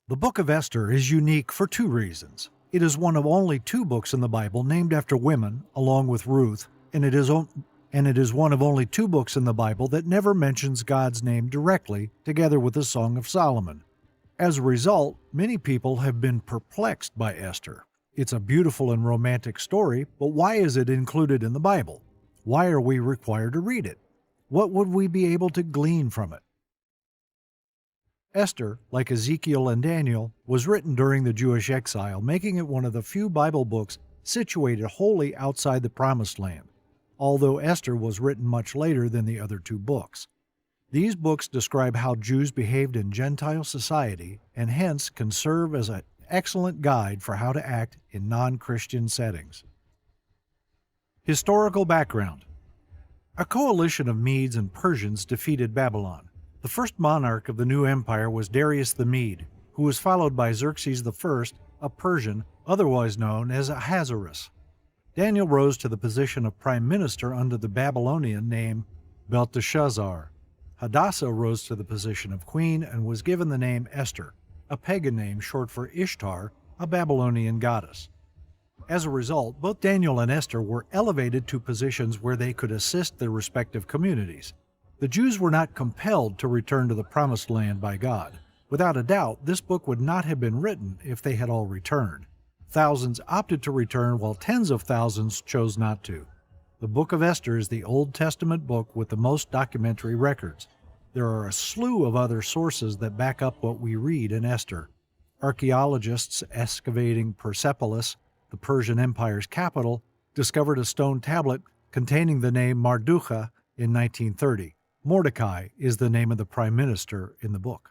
The book of Esther is unique for two reasons. It is one of only two books in the Bible named after women, along with Ruth, and it is one of only two books in the Bible that never mentions God's name directly, together with the Song of Solomon. As a result, many people have been perplexed by Esther. It's a beautiful and romantic story, but why is it included in the Bible? Why are we required to read it? What would we be able to glean from it? Esther, like Ezekiel and Daniel, was written during the Jewish exile, making it one of the few Bible books situated wholly outside the Promised Land, although Esther was written much later than the other two books. These books describe how Jews behaved in Gentile society and hence can serve as an excellent guide for how to act in non-Christian settings. Historical background. A coalition of Medes and Persians defeated Babylon. The first monarch of the new empire was Darius the Mede, who was followed by Xerxes I, a Persian, otherwise known as Ahasuerus. Daniel rose to the position of prime minister under the Babylonian name Belteshazzar. Hadassah rose to the position of queen and was given the name Esther, a pagan name short for Ishtar, a Babylonian goddess. As a result, both Daniel and Esther were elevated to positions where they could assist their respective communities. The Jews were not compelled to return to the Promised Land by God. Without a doubt, this book would not have been written if they had all returned. Thousands opted to return while tens of thousands chose not to. The Book of Esther is the Old Testament book with the most documentary records. There are a slew of other sources that back up what we read in Esther. Archaeologists excavating Persepolis, the Persian Empire's capital, discovered a stone tablet containing the name Mardukha in 1930. Mordecai is the name of the prime minister in the book.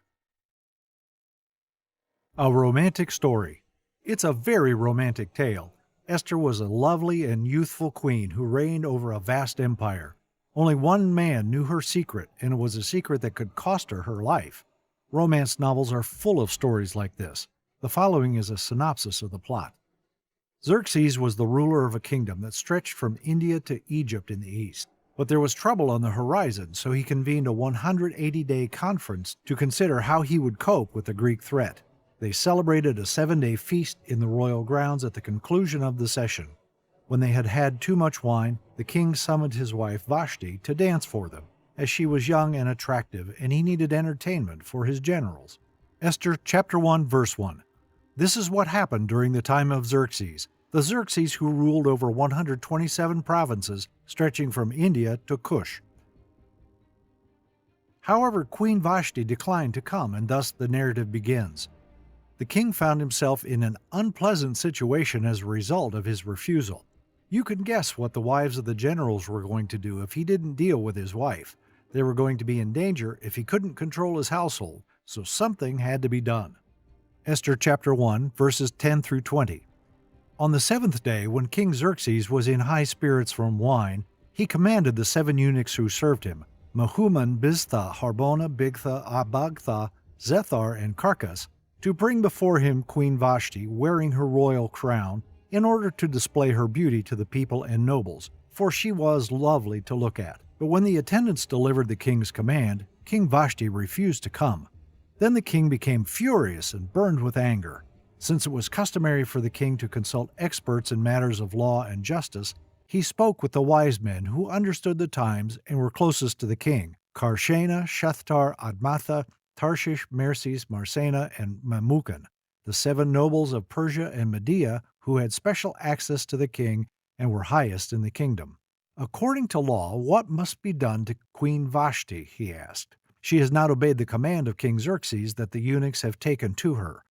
A romantic story. It's a very romantic tale. Esther was a lovely and youthful queen who reigned over a vast empire. Only one man knew her secret, and it was a secret that could cost her her life. Romance novels are full of stories like this. The following is a synopsis of the plot. Xerxes was the ruler of a kingdom that stretched from India to Egypt in the east. But there was trouble on the horizon, so he convened a 180-day conference to consider how he would cope with the Greek threat. They celebrated a 7-day feast in the royal grounds at the conclusion of the session. When they had had too much wine, the king summoned his wife Vashti to dance for them, as she was young and attractive, and he needed entertainment for his generals. Esther chapter 1, verse 1. This is what happened during the time of Xerxes, the Xerxes who ruled over 127 provinces stretching from India to Kush. However, Queen Vashti declined to come, and thus the narrative begins. The king found himself in an unpleasant situation as a result of his refusal. You can guess what the wives of the generals were going to do if he didn't deal with his wife. They were going to be in danger if he couldn't control his household, so something had to be done. Esther chapter 1, verses 10 through 20. On the seventh day, when King Xerxes was in high spirits from wine, he commanded the 7 eunuchs who served him, Mehuman, Biztha, Harbona, Bigtha, Abagtha, Zethar, and Carcas, to bring before him Queen Vashti, wearing her royal crown, in order to display her beauty to the people and nobles, for she was lovely to look at. But when the attendants delivered the king's command, King Vashti refused to come. Then the king became furious and burned with anger. Since it was customary for the king to consult experts in matters of law and justice, he spoke with the wise men who understood the times and were closest to the king, Karshena, Shethar, Admatha, Tarshish, Merses, Marsena, and Memucan, the 7 nobles of Persia and Media who had special access to the king and were highest in the kingdom. According to law, what must be done to Queen Vashti, he asked. She has not obeyed the command of King Xerxes that the eunuchs have taken to her.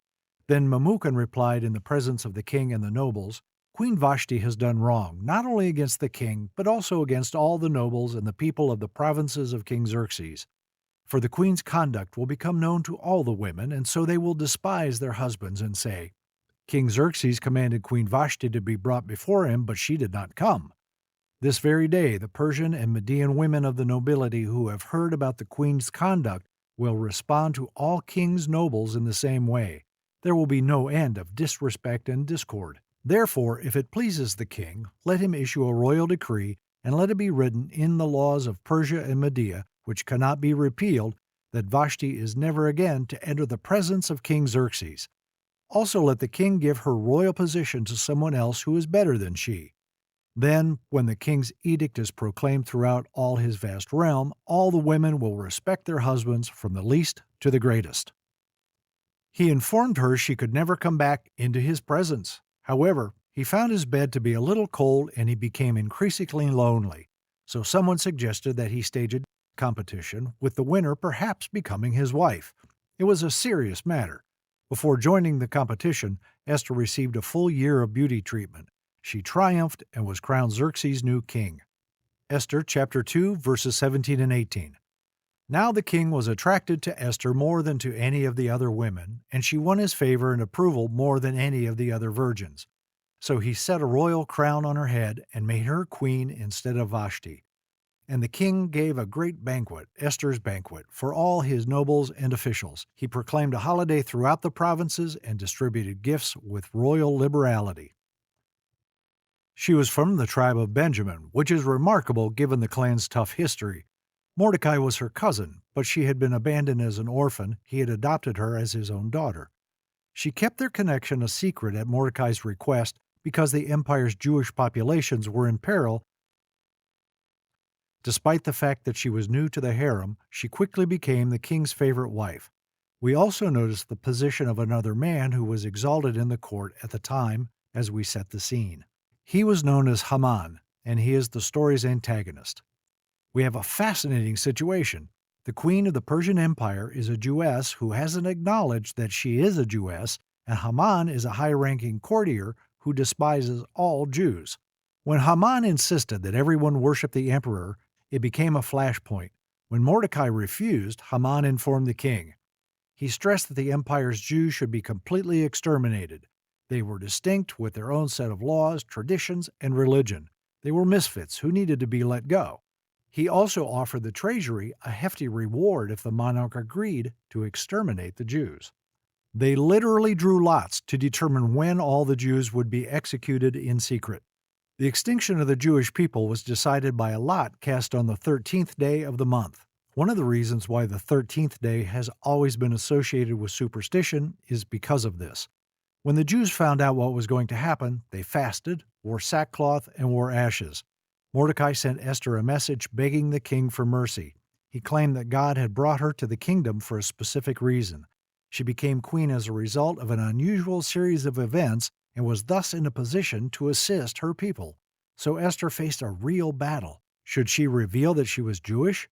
Then Memucan replied in the presence of the king and the nobles, Queen Vashti has done wrong, not only against the king, but also against all the nobles and the people of the provinces of King Xerxes. For the queen's conduct will become known to all the women, and so they will despise their husbands and say, King Xerxes commanded Queen Vashti to be brought before him, but she did not come. This very day, the Persian and Median women of the nobility who have heard about the queen's conduct will respond to all king's nobles in the same way. There will be no end of disrespect and discord. Therefore, if it pleases the king, let him issue a royal decree, and let it be written in the laws of Persia and Media, which cannot be repealed, that Vashti is never again to enter the presence of King Xerxes. Also let the king give her royal position to someone else who is better than she. Then, when the king's edict is proclaimed throughout all his vast realm, all the women will respect their husbands from the least to the greatest. He informed her she could never come back into his presence. However, he found his bed to be a little cold and he became increasingly lonely, so someone suggested that he stage a competition, with the winner perhaps becoming his wife. It was a serious matter. Before joining the competition, Esther received a full year of beauty treatment. She triumphed and was crowned Xerxes' new king. Esther chapter 2, verses 17 and 18. Now the king was attracted to Esther more than to any of the other women, and she won his favor and approval more than any of the other virgins. So he set a royal crown on her head and made her queen instead of Vashti. And the king gave a great banquet, Esther's banquet, for all his nobles and officials. He proclaimed a holiday throughout the provinces and distributed gifts with royal liberality. She was from the tribe of Benjamin, which is remarkable given the clan's tough history. Mordecai was her cousin, but she had been abandoned as an orphan. He had adopted her as his own daughter. She kept their connection a secret at Mordecai's request because the empire's Jewish populations were in peril. Despite the fact that she was new to the harem, she quickly became the king's favorite wife. We also notice the position of another man who was exalted in the court at the time as we set the scene. He was known as Haman, and he is the story's antagonist. We have a fascinating situation. The queen of the Persian Empire is a Jewess who hasn't acknowledged that she is a Jewess, and Haman is a high-ranking courtier who despises all Jews. When Haman insisted that everyone worship the emperor, it became a flashpoint. When Mordecai refused, Haman informed the king. He stressed that the empire's Jews should be completely exterminated. They were distinct with their own set of laws, traditions, and religion. They were misfits who needed to be let go. He also offered the treasury a hefty reward if the monarch agreed to exterminate the Jews. They literally drew lots to determine when all the Jews would be executed in secret. The extinction of the Jewish people was decided by a lot cast on the 13th day of the month. One of the reasons why the 13th day has always been associated with superstition is because of this. When the Jews found out what was going to happen, they fasted, wore sackcloth, and wore ashes. Mordecai sent Esther a message begging the king for mercy. He claimed that God had brought her to the kingdom for a specific reason. She became queen as a result of an unusual series of events and was thus in a position to assist her people. So Esther faced a real battle. Should she reveal that she was Jewish?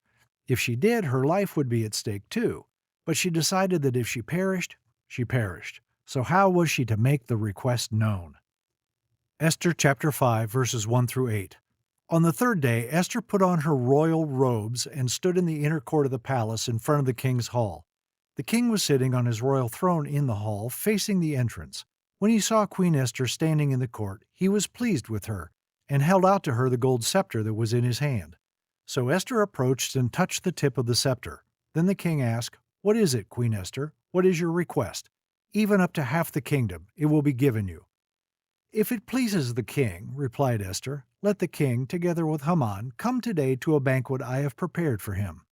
If she did, her life would be at stake too. But she decided that if she perished, she perished. So how was she to make the request known? Esther chapter 5, verses 1 through 8. On the third day, Esther put on her royal robes and stood in the inner court of the palace in front of the king's hall. The king was sitting on his royal throne in the hall, facing the entrance. When he saw Queen Esther standing in the court, he was pleased with her, and held out to her the gold scepter that was in his hand. So Esther approached and touched the tip of the scepter. Then the king asked, "What is it, Queen Esther? What is your request? Even up to half the kingdom, it will be given you." "If it pleases the king," replied Esther, "let the king, together with Haman, come today to a banquet I have prepared for him."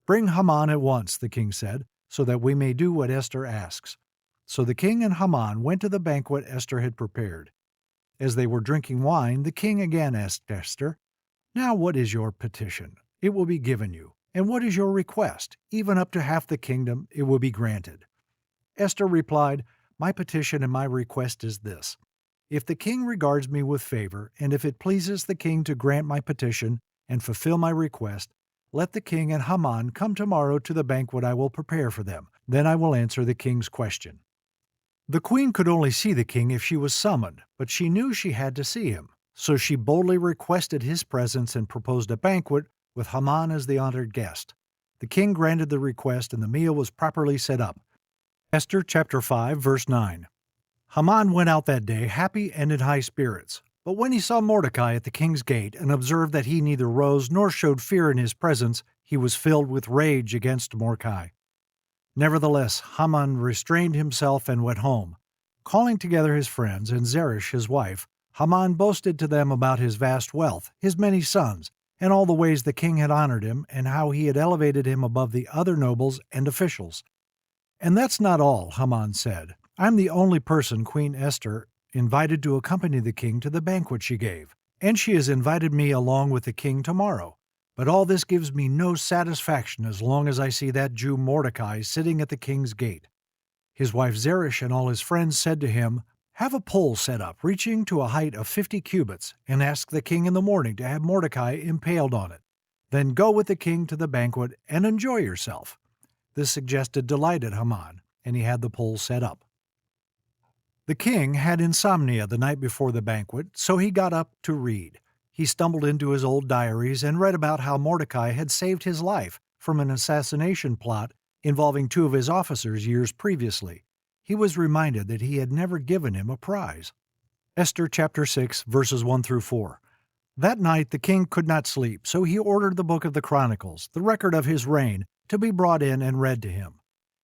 "Bring Haman at once," the king said, "so that we may do what Esther asks." So the king and Haman went to the banquet Esther had prepared. As they were drinking wine, the king again asked Esther, "Now what is your petition? It will be given you. And what is your request? Even up to half the kingdom, it will be granted." Esther replied, "My petition and my request is this. If the king regards me with favor, and if it pleases the king to grant my petition and fulfill my request, let the king and Haman come tomorrow to the banquet I will prepare for them. Then I will answer the king's question." The queen could only see the king if she was summoned, but she knew she had to see him. So she boldly requested his presence and proposed a banquet with Haman as the honored guest. The king granted the request and the meal was properly set up. Esther chapter 5, verse 9. Haman went out that day happy and in high spirits. But when he saw Mordecai at the king's gate and observed that he neither rose nor showed fear in his presence, he was filled with rage against Mordecai. Nevertheless, Haman restrained himself and went home. Calling together his friends and Zeresh his wife, Haman boasted to them about his vast wealth, his many sons, and all the ways the king had honored him and how he had elevated him above the other nobles and officials. "And that's not all," Haman said. "I'm the only person Queen Esther invited to accompany the king to the banquet she gave, and she has invited me along with the king tomorrow. But all this gives me no satisfaction as long as I see that Jew Mordecai sitting at the king's gate." His wife Zeresh and all his friends said to him, "Have a pole set up reaching to a height of 50 cubits, and ask the king in the morning to have Mordecai impaled on it. Then go with the king to the banquet and enjoy yourself." This suggested delighted Haman, and he had the pole set up. The king had insomnia the night before the banquet, so he got up to read. He stumbled into his old diaries and read about how Mordecai had saved his life from an assassination plot involving two of his officers years previously. He was reminded that he had never given him a prize. Esther chapter 6, verses 1 through 4. That night the king could not sleep, so he ordered the book of the Chronicles, the record of his reign, to be brought in and read to him.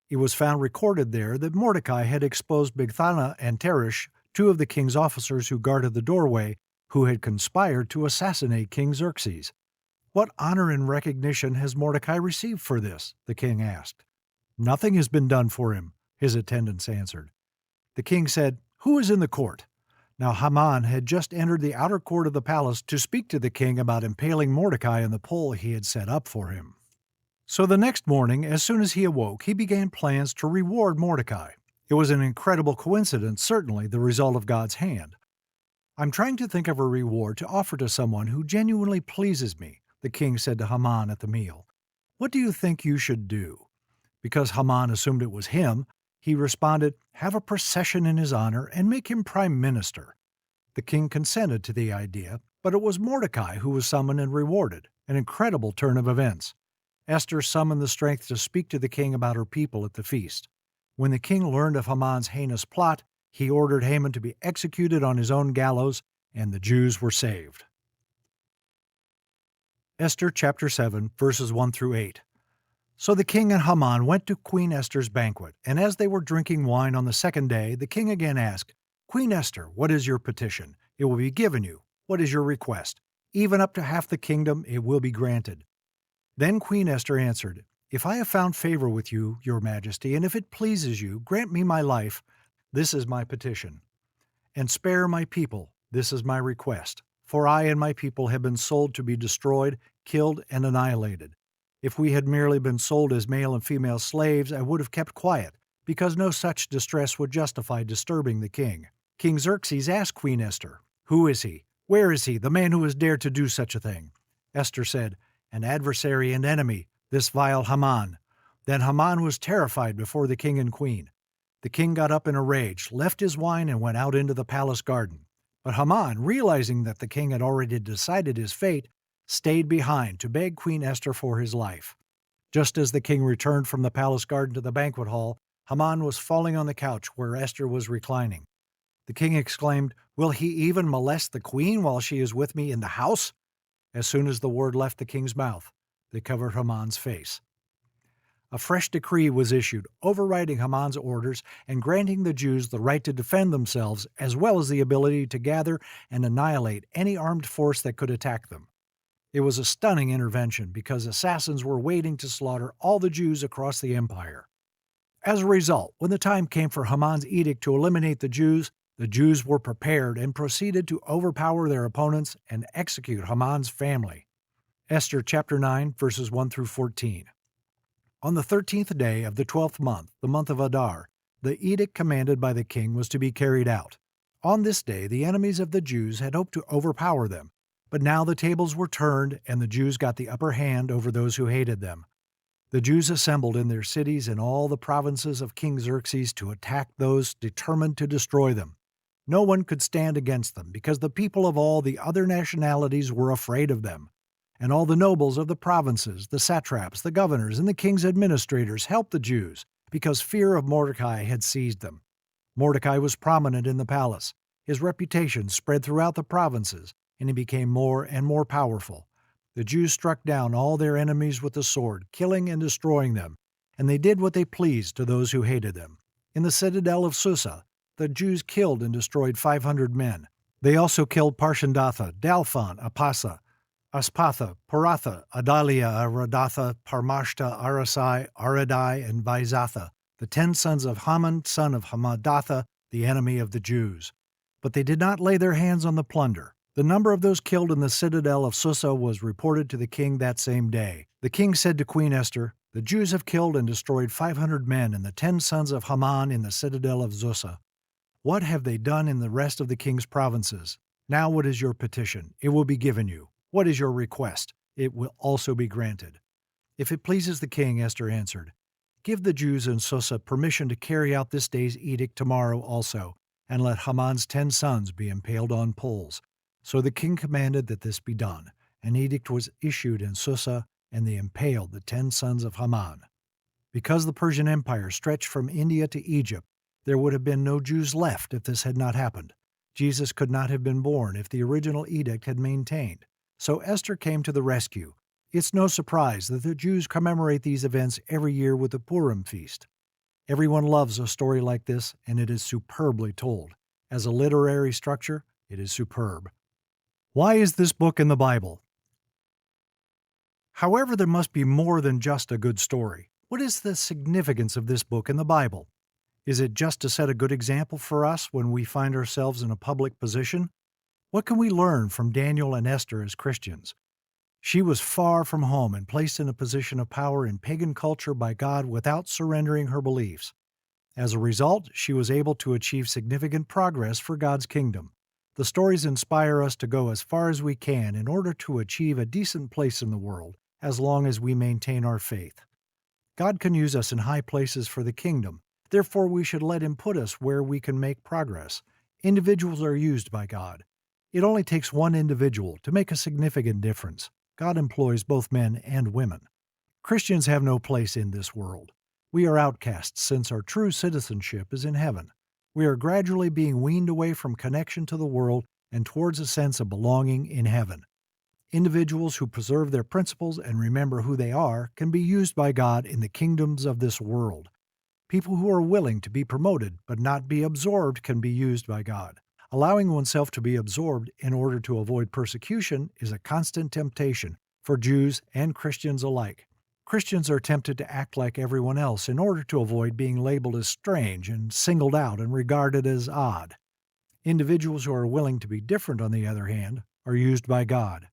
It was found recorded there that Mordecai had exposed Bigthana and Teresh, two of the king's officers who guarded the doorway, who had conspired to assassinate King Xerxes. "What honor and recognition has Mordecai received for this?" the king asked. "Nothing has been done for him," his attendants answered. The king said, "Who is in the court?" Now Haman had just entered the outer court of the palace to speak to the king about impaling Mordecai on the pole he had set up for him. So the next morning, as soon as he awoke, he began plans to reward Mordecai. It was an incredible coincidence, certainly the result of God's hand. "I'm trying to think of a reward to offer to someone who genuinely pleases me," the king said to Haman at the meal. "What do you think you should do?" Because Haman assumed it was him, he responded, "Have a procession in his honor and make him prime minister." The king consented to the idea, but it was Mordecai who was summoned and rewarded, an incredible turn of events. Esther summoned the strength to speak to the king about her people at the feast. When the king learned of Haman's heinous plot, he ordered Haman to be executed on his own gallows, and the Jews were saved. Esther chapter 7, verses 1 through 8. So the king and Haman went to Queen Esther's banquet, and as they were drinking wine on the second day, the king again asked, "Queen Esther, what is your petition? It will be given you. What is your request? Even up to half the kingdom it will be granted." Then Queen Esther answered, "If I have found favor with you, your majesty, and if it pleases you, grant me my life. This is my petition. And spare my people. This is my request. For I and my people have been sold to be destroyed, killed, and annihilated. If we had merely been sold as male and female slaves, I would have kept quiet, because no such distress would justify disturbing the king." King Xerxes asked Queen Esther, "Who is he? Where is he, the man who has dared to do such a thing?" Esther said, "An adversary and enemy, this vile Haman." Then Haman was terrified before the king and queen. The king got up in a rage, left his wine, and went out into the palace garden. But Haman, realizing that the king had already decided his fate, stayed behind to beg Queen Esther for his life. Just as the king returned from the palace garden to the banquet hall, Haman was falling on the couch where Esther was reclining. The king exclaimed, "Will he even molest the queen while she is with me in the house?" As soon as the word left the king's mouth, they covered Haman's face. A fresh decree was issued, overriding Haman's orders and granting the Jews the right to defend themselves, as well as the ability to gather and annihilate any armed force that could attack them. It was a stunning intervention because assassins were waiting to slaughter all the Jews across the empire. As a result, when the time came for Haman's edict to eliminate the Jews were prepared and proceeded to overpower their opponents and execute Haman's family. Esther chapter 9, verses 1 through 14. On the 13th day of the 12th month, the month of Adar, the edict commanded by the king was to be carried out. On this day, the enemies of the Jews had hoped to overpower them, but now the tables were turned and the Jews got the upper hand over those who hated them. The Jews assembled in their cities in all the provinces of King Xerxes to attack those determined to destroy them. No one could stand against them because the people of all the other nationalities were afraid of them. And all the nobles of the provinces, the satraps, the governors, and the king's administrators helped the Jews because fear of Mordecai had seized them. Mordecai was prominent in the palace. His reputation spread throughout the provinces, and he became more and more powerful. The Jews struck down all their enemies with the sword, killing and destroying them, and they did what they pleased to those who hated them. In the citadel of Susa, the Jews killed and destroyed 500 men. They also killed Parshandatha, Dalphon, Apasa, Aspatha, Paratha, Adalia, Aradatha, Parmashta, Arasai, Aradai, and Vaizatha, the 10 sons of Haman, son of Hamadatha, the enemy of the Jews. But they did not lay their hands on the plunder. The number of those killed in the citadel of Susa was reported to the king that same day. The king said to Queen Esther, "The Jews have killed and destroyed 500 men and the 10 sons of Haman in the citadel of Susa. What have they done in the rest of the king's provinces? Now what is your petition? It will be given you. What is your request? It will also be granted." "If it pleases the king," Esther answered, "give the Jews in Susa permission to carry out this day's edict tomorrow also, and let Haman's 10 sons be impaled on poles." So the king commanded that this be done. An edict was issued in Susa, and they impaled the 10 sons of Haman. Because the Persian Empire stretched from India to Egypt, there would have been no Jews left if this had not happened. Jesus could not have been born if the original edict had maintained. So Esther came to the rescue. It's no surprise that the Jews commemorate these events every year with the Purim feast. Everyone loves a story like this, and it is superbly told. As a literary structure, it is superb. Why is this book in the Bible? However, there must be more than just a good story. What is the significance of this book in the Bible? Is it just to set a good example for us when we find ourselves in a public position? What can we learn from Daniel and Esther as Christians? She was far from home and placed in a position of power in pagan culture by God without surrendering her beliefs. As a result, she was able to achieve significant progress for God's kingdom. The stories inspire us to go as far as we can in order to achieve a decent place in the world, as long as we maintain our faith. God can use us in high places for the kingdom. Therefore, we should let Him put us where we can make progress. Individuals are used by God. It only takes one individual to make a significant difference. God employs both men and women. Christians have no place in this world. We are outcasts since our true citizenship is in heaven. We are gradually being weaned away from connection to the world and towards a sense of belonging in heaven. Individuals who preserve their principles and remember who they are can be used by God in the kingdoms of this world. People who are willing to be promoted but not be absorbed can be used by God. Allowing oneself to be absorbed in order to avoid persecution is a constant temptation for Jews and Christians alike. Christians are tempted to act like everyone else in order to avoid being labeled as strange and singled out and regarded as odd. Individuals who are willing to be different, on the other hand, are used by God.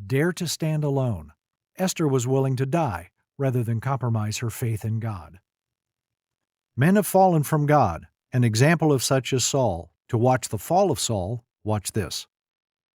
Dare to stand alone. Esther was willing to die rather than compromise her faith in God. Men have fallen from God. An example of such is Saul. To watch the fall of Saul, watch this.